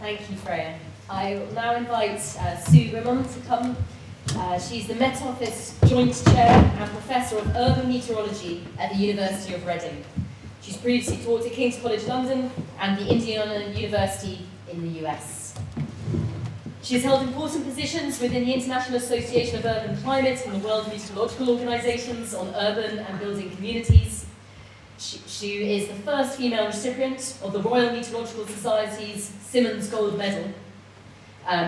Thank you, Freya. I will now invite Sue Grimmond to come. She's the Met Office Joint Chair and Professor of Urban Meteorology at the University of Reading. She's previously taught at King's College London and the Indiana University in the US. She has held important positions within the International Association of Urban Climate and the World Meteorological Organizations on urban and building communities. She is the first female recipient of the Royal Meteorological Society's Simmons Gold Medal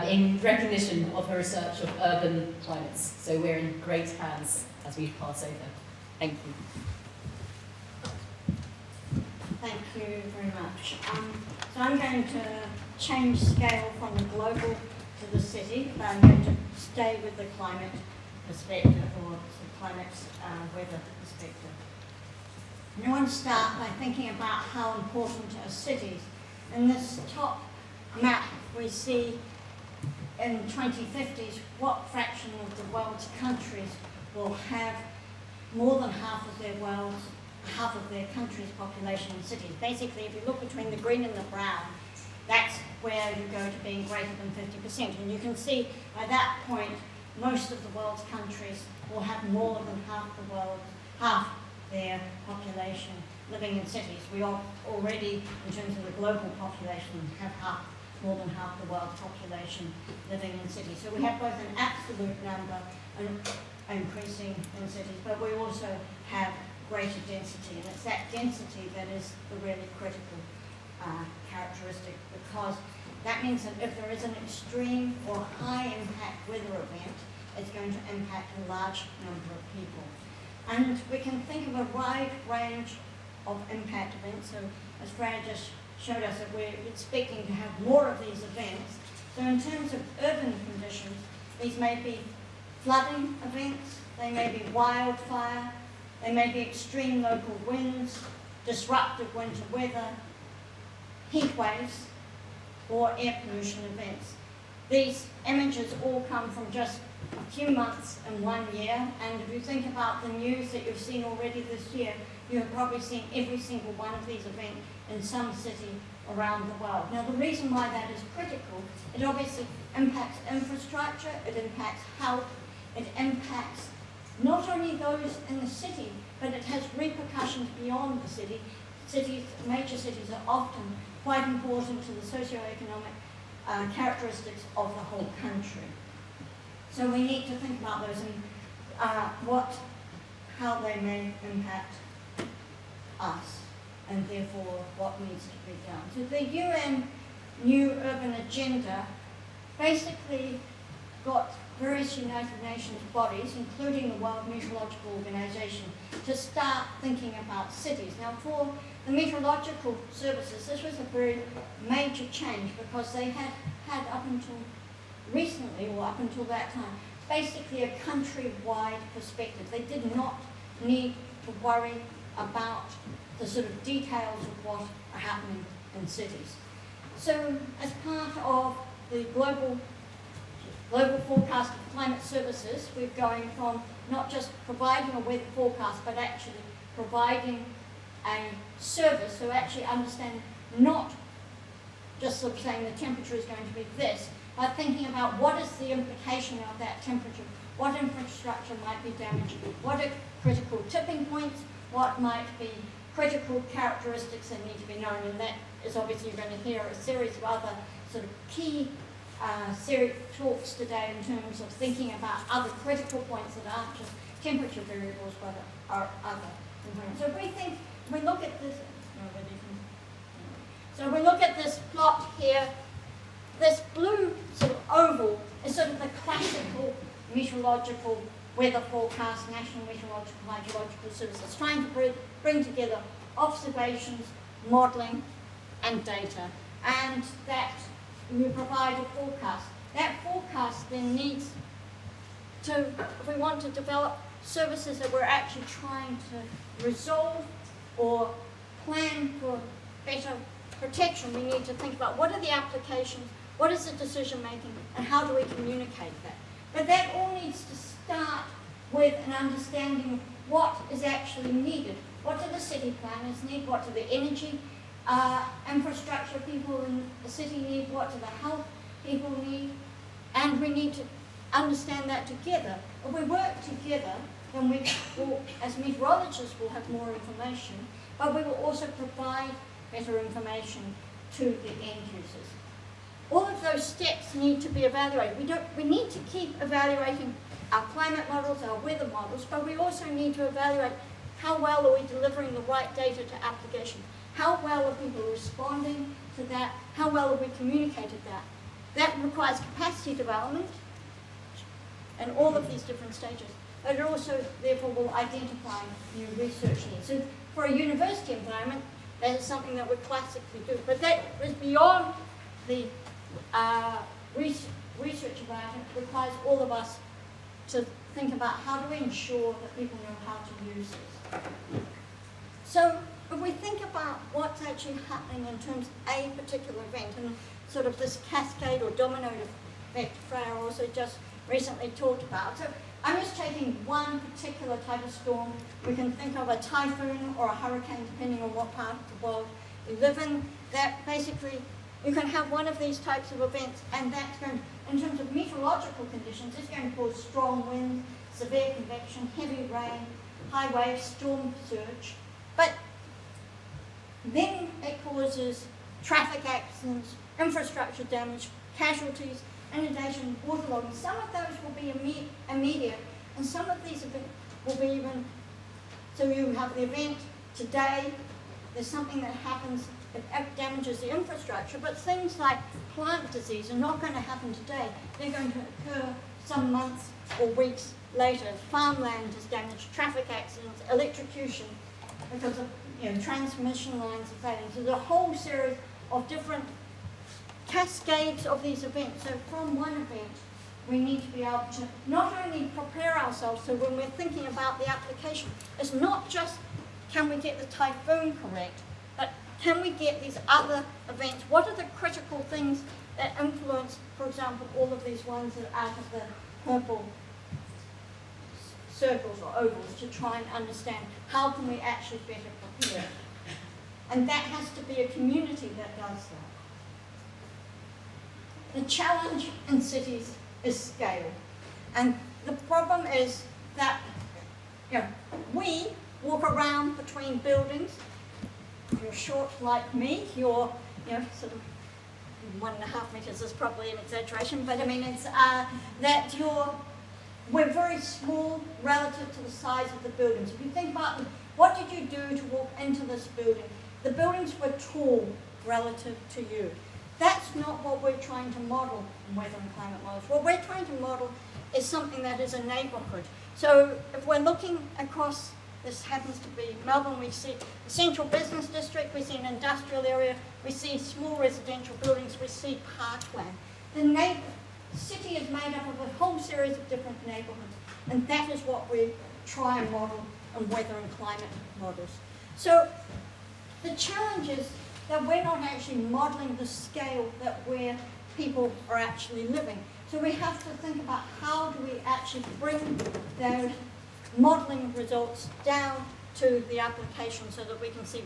in recognition of her research of urban climates. So we're in great hands as we pass over. Thank you. Thank you very much. So I'm going to change scale from the global to the city, but I'm going to stay with the climate perspective or the climate weather perspective. And I want to start by thinking about how important are cities. In this top map, we see in 2050s what fraction of the world's countries will have more than half of their country's population in cities. Basically, if you look between the green and the brown, that's where you go to being greater than 50%. And you can see by that point, most of the world's countries will have more than half their population living in cities. We are already, in terms of the global population, have more than half the world's population living in cities. So we have both an absolute number and increasing in cities, but we also have greater density, and it's that density that is the really critical characteristic, because that means that if there is an extreme or high impact weather event, it's going to impact a large number of people. And we can think of a wide range of impact events. So as Freya just showed us, that we're expecting to have more of these events. So in terms of urban conditions, these may be flooding events, they may be wildfire, they may be extreme local winds, disruptive winter weather, heat waves, or air pollution events. These images all come from just a few months in 1 year, and if you think about the news that you've seen already this year, you have probably seen every single one of these events in some city around the world. Now, the reason why that is critical, it obviously impacts infrastructure, it impacts health, it impacts not only those in the city, but it has repercussions beyond the city. Major cities are often quite important to the socio-economic characteristics of the whole country. So we need to think about those and how they may impact us, and therefore what needs to be done. So the UN New Urban Agenda basically got various United Nations bodies, including the World Meteorological Organization, to start thinking about cities. Now, for the meteorological services, this was a very major change, because they had up until recently, or up until that time, basically a country-wide perspective. They did not need to worry about the sort of details of what are happening in cities. So as part of the global forecast of climate services, we're going from not just providing a weather forecast, but actually providing a service, so actually understanding, not just sort of saying the temperature is going to be this, but thinking about what is the implication of that temperature, what infrastructure might be damaged, what are critical tipping points, what might be critical characteristics that need to be known, and that is obviously you're going to hear a series of other sort of key talks today in terms of thinking about other critical points that aren't just temperature variables, but are other components. So we look at this. So we look at this plot here. This blue sort of oval is sort of the classical meteorological weather forecast, National Meteorological Hydrological Services, trying to bring together observations, modelling, and data, and that we provide a forecast. That forecast then needs to, if we want to develop services that we're actually trying to resolve or plan for better protection, we need to think about what are the applications, what is the decision making, and how do we communicate that. But that all needs to start with an understanding of what is actually needed. What do the city planners need? What do the energy infrastructure people in the city need, what do the health people need, and we need to understand that together. If we work together, then we will, as meteorologists, will have more information, but we will also provide better information to the end users. All of those steps need to be evaluated. We need to keep evaluating our climate models, our weather models, but we also need to evaluate how well are we delivering the right data to applications. How well are people responding to that? How well have we communicated that? That requires capacity development and all of these different stages. But it also, therefore, will identify new research needs. So for a university environment, that is something that we classically do. But that is beyond the research environment. It requires all of us to think about how do we ensure that people know how to use this. So if we think about what's actually happening in terms of a particular event and sort of this cascade or domino effect Freya also just recently talked about. So I'm just taking one particular type of storm. We can think of a typhoon or a hurricane depending on what part of the world you live in. That basically you can have one of these types of events and that's going, in terms of meteorological conditions, it's going to cause strong winds, severe convection, heavy rain, high waves, storm surge. But then it causes traffic accidents, infrastructure damage, casualties, inundation, waterlogging. Some of those will be immediate, and some of these events will be even, so you have the event today, there's something that happens that damages the infrastructure, but things like plant disease are not going to happen today. They're going to occur some months or weeks later. Farmland is damaged, traffic accidents, electrocution, because of transmission lines are failing. So there's a whole series of different cascades of these events. So from one event, we need to be able to not only prepare ourselves, so when we're thinking about the application, it's not just can we get the typhoon correct, but can we get these other events? What are the critical things that influence, for example, all of these ones that are out of the purple circles or ovals to try and understand how can we actually better prepare. And that has to be a community that does that. The challenge in cities is scale. And the problem is that we walk around between buildings. You're short like me, you're sort of 1.5 meters is probably an exaggeration, but I mean it's that we're very small relative to the size of the buildings. If you think about what did you do to walk into this building? The buildings were tall relative to you. That's not what we're trying to model in weather and climate models. What we're trying to model is something that is a neighbourhood. So if we're looking across, this happens to be Melbourne, we see a central business district, we see an industrial area, we see small residential buildings, we see parkland. The city is made up of a whole series of different neighbourhoods, and that is what we try and model in weather and climate models. So the challenge is that we're not actually modelling the scale that where people are actually living. So we have to think about how do we actually bring those modelling results down to the application so that we can see,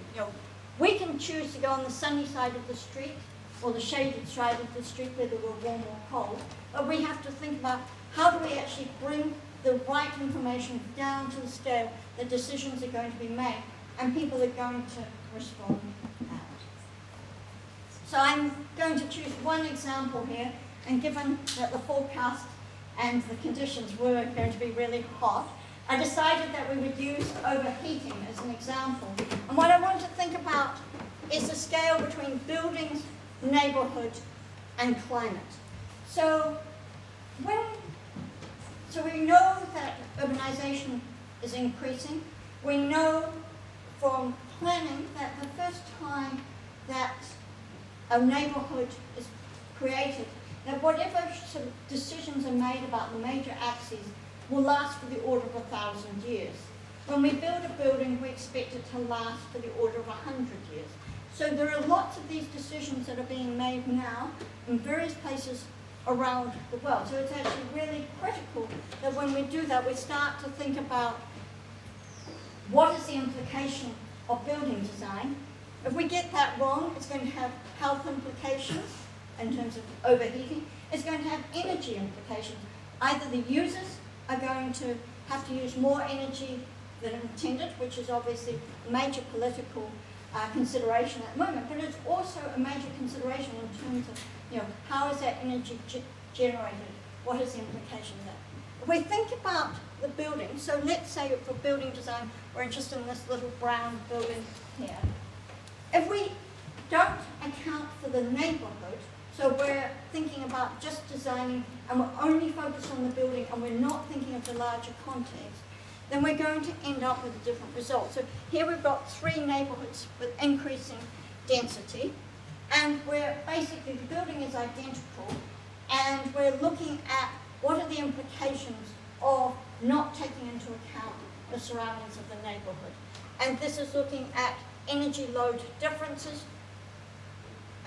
we can choose to go on the sunny side of the street or the shaded side of the street, whether we're warm or cold, but we have to think about how do we actually bring the right information down to the scale that decisions are going to be made and people are going to respond out. So I'm going to choose one example here, and given that the forecast and the conditions were going to be really hot, I decided that we would use overheating as an example. And what I want to think about is the scale between buildings, neighbourhood, and climate. So we know that urbanisation is increasing. We know from planning that the first time that a neighbourhood is created, that whatever sort of decisions are made about the major axes will last for the order of 1,000 years. When we build a building, we expect it to last for the order of 100 years. So there are lots of these decisions that are being made now in various places around the world. So it's actually really critical that when we do that, we start to think about what is the implication of building design, If we get that wrong, it's going to have health implications in terms of overheating. It's going to have energy implications. Either the users are going to have to use more energy than intended, which is obviously a major political consideration at the moment, but it's also a major consideration in terms of, how is that energy generated? What is the implication of that? If we think about the building, so let's say for building design, we're interested in this little brown building here. If we don't account for the neighborhood, so we're thinking about just designing and we're only focused on the building and we're not thinking of the larger context, then we're going to end up with a different result. So here we've got 3 neighborhoods with increasing density, and we're basically, the building is identical, and we're looking at what are the implications of not taking into account the surroundings of the neighborhood. And this is looking at energy load differences.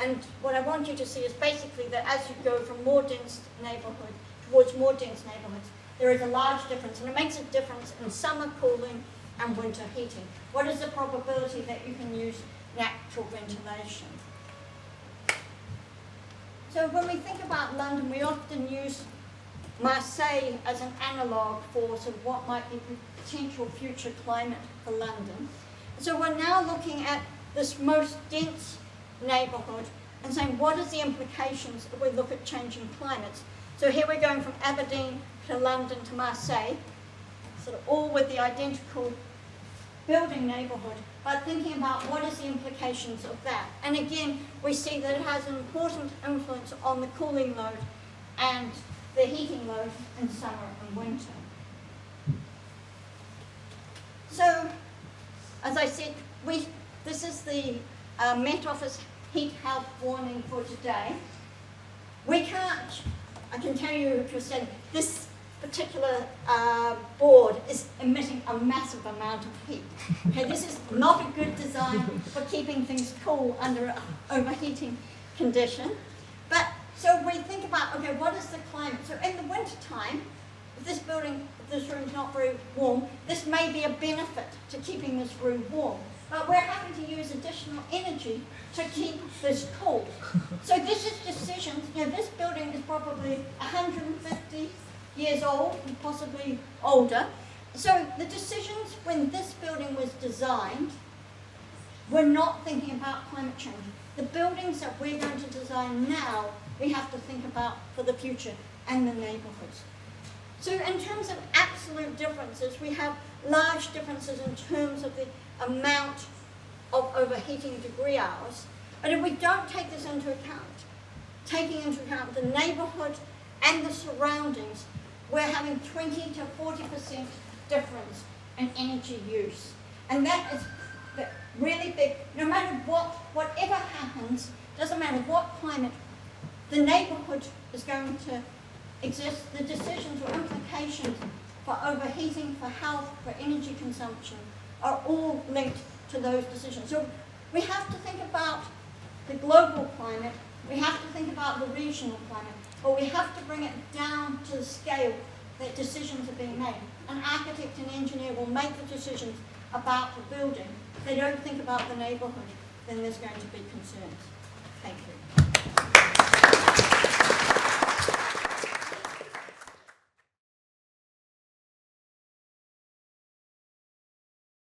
And what I want you to see is basically that as you go from more dense neighborhood towards more dense neighborhoods, there is a large difference, and it makes a difference in summer cooling and winter heating. What is the probability that you can use natural ventilation? So when we think about London, we often use Marseille as an analogue for sort of what might be potential future climate for London. So we're now looking at this most dense neighbourhood and saying what is the implications if we look at changing climates. So here we're going from Aberdeen to London to Marseille, sort of all with the identical building neighbourhood, but thinking about what is the implications of that. And again, we see that it has an important influence on the cooling load and the heating load in summer and winter. So, as I said, this is the Met Office heat health warning for today. We can't, I can tell you if you're saying this particular board is emitting a massive amount of heat. Okay, this is not a good design for keeping things cool under an overheating condition. But so we think about, okay, what is the climate? So in the winter time, if this room is not very warm, this may be a benefit to keeping this room warm. But we're having to use additional energy to keep this cool. So this is decisions, this building is probably 150 years old, and possibly older. So the decisions when this building was designed were not thinking about climate change. The buildings that we're going to design now, we have to think about for the future and the neighbourhoods. So in terms of absolute differences, we have large differences in terms of the amount of overheating degree hours. But if we don't take this into account, taking into account the neighbourhood and the surroundings, we're having 20 to 40% difference in energy use. And that is really big. No matter whatever happens, doesn't matter what climate, the neighbourhood is going to exist. The decisions or implications for overheating, for health, for energy consumption are all linked to those decisions. So we have to think about the global climate, we have to think about the regional climate, but we have to bring it down to the scale that decisions are being made. An architect and engineer will make the decisions about the building. If they don't think about the neighbourhood, then there's going to be concerns. Thank you.